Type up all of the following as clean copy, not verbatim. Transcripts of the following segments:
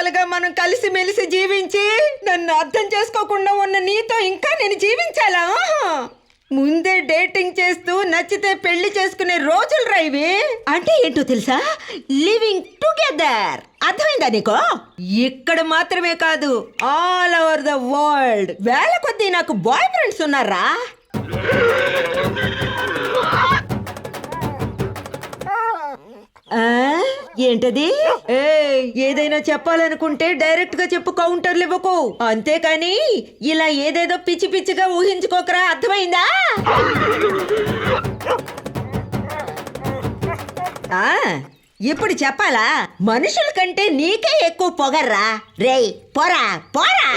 సంవత్సరాలుగా మనం కలిసిమెలిసి జీవించి నన్ను అర్థం చేసుకోకుండా ఉన్న నీతో ఇంకా నేను జీవించాలా? ముందే డేటింగ్ చేస్తూ నచ్చితే పెళ్లి చేసుకునే రోజులు రైవి. అంటే ఏంటో తెలుసా? Living together. అర్థమైందా నీకో? ఇక్కడ మాత్రమే కాదు, ఆల్ ఓవర్ ద వరల్డ్ వేల కొద్దీ నాకు బాయ్ ఫ్రెండ్స్ ఉన్నారా. ఏంటది? ఏదైనా చెప్పాలనుకుంటే డైరెక్ట్ గా చెప్పు, కౌంటర్లు ఇవ్వకు. అంతేకాని ఇలా ఏదేదో పిచ్చి పిచ్చిగా ఊహించుకోకరా. అర్థమైందా? ఇప్పుడు చెప్పాలా? మనుషుల కంటే నీకే ఎక్కువ పొగర్రా. రేయ్ పోరా పోరా.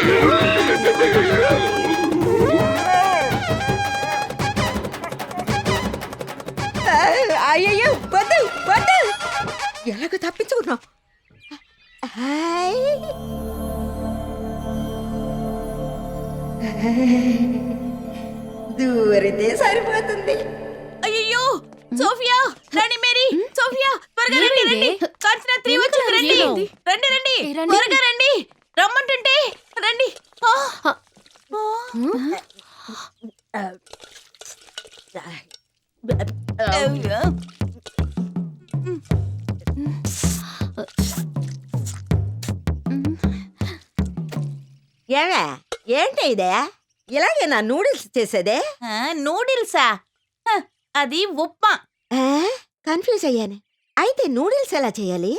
అయ్యయ్యో వద్దు వద్దు. ఎలాగో తప్పించుకున్నావు. దూరితే సరిపోతుంది. అయ్యో సోఫియా, రాణి మేరీ, సోఫియా త్వరగా రండి రండి. కాంచనా 3 వచ్చింది. రండి రండి రండి త్వరగా రండి. రమ్మంటుంటే రండి. ఏమే ఏంటి ఇదే? ఇలాగే నా నూడిల్స్ చేసేదే? నూడిల్సా? అది ఉప్మా. కన్ఫ్యూజ్ అయ్యాను. అయితే నూడిల్స్ ఎలా చేయాలి?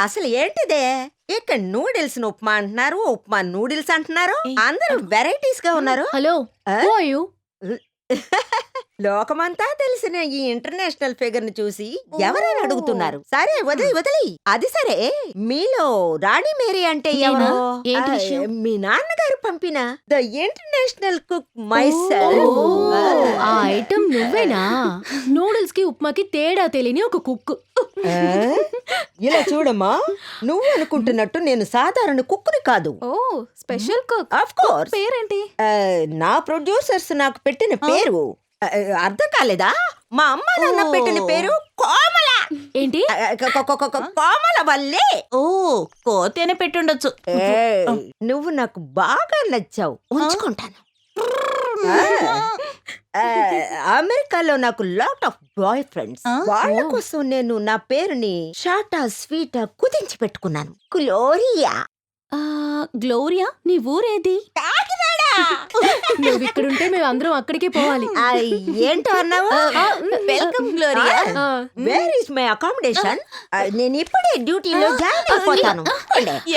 అసలు ఏంటిదే? ఇక్కడ నూడిల్స్ ఉప్మా అంటున్నారు, ఉప్మా నూడిల్స్ అంటున్నారు. అందరూ వెరైటీస్ గా ఉన్నారు. హలో, లోకమంతా తెలిసిన ఈ ఇంటర్నేషనల్ ఫిగర్ ని చూసి ఎవరైనా అడుగుతున్నారు. సరే వదిలి వదిలి. అది సరే, మీలో రాణి మేరీ అంటే ఎవరు? మీ నాన్నగారు పంపిన ద ఇంటర్నేషనల్ కుక్ మైసెల్ఫ్. ఆ ఐటమ్ నువ్వేనా? నూడిల్స్ కి ఉప్మాకి తేడా తెలియని ఒక కుక్. ఇలా చూడమ్మా, నువ్వు అనుకుంటున్నట్టు నేను సాధారణ కుక్కుని కాదు. ఓ స్పెషల్ కుక్. Of course. పేరేంటి? నా ప్రొడ్యూసర్స్ నాకు పెట్టిన పేరు. అర్థం కాలేదా? మా అమ్మ నాన్న పెట్టిన పేరు కోమల. ఏంటి? కోమల వల్లే. ఓ కోతేనే పెట్టుండొచ్చు. నువ్వు నాకు బాగా నచ్చావు, ఉంచుకుంటాను. అమెరికాలో నాకు లాట్ ఆఫ్ బాయ్ ఫ్రెండ్స్. వాళ్ళ కోసం నేను నా పేరుని షార్టా స్వీటా కుదించి పెట్టుకున్నాను. గ్లోరియా. గ్లోరియా, నీ ఊరేది? నువ్వు ఇక్కడుంటే మేము అందరం అక్కడికే పోవాలి. ఏంటో అన్నావు? Welcome Gloria. Where is my accommodation? నేను ఇప్పుడే డ్యూటీలో జాయిన్ అయిపోతాను.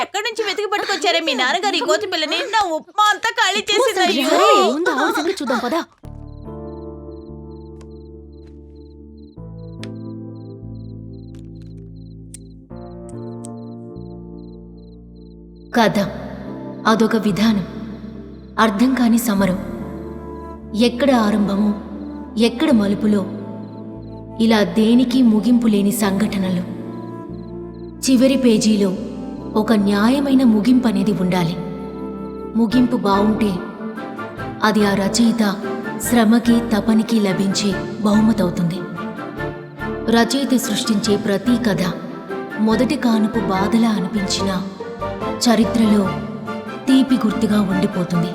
ఎక్కడి నుంచి వెతికి పట్టుకొచ్చారే మీ నాన్నగారు ఈ కోతి పిల్లని? నా ఉప్మా అంతా ఖాళీ చేసింది. చూద్దాం పదా. కథ అదొక విధానం, అర్థం కాని సమరం. ఎక్కడ ఆరంభమో ఎక్కడ మలుపులో, ఇలా దేనికి ముగింపు లేని సంఘటనలు. చివరి పేజీలో ఒక న్యాయమైన ముగింపు అనేది ఉండాలి. ముగింపు బావుంటే అది ఆ రచయిత శ్రమకి తపనికి లభించే బహుమతవుతుంది. రచయిత సృష్టించే ప్రతి కథ మొదటి కానుపు బాధలా అనిపించినా చరిత్రలో తీపి గుర్తుగా ఉండిపోతుంది.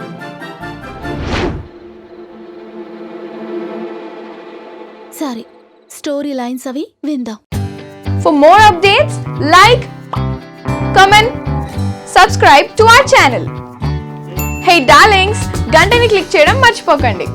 సరే, స్టోరీ లైన్స్ అవి విందాం. For more updates, like, comment, subscribe to our channel. Hey darlings, గంటని click చేయడం మర్చిపోకండి.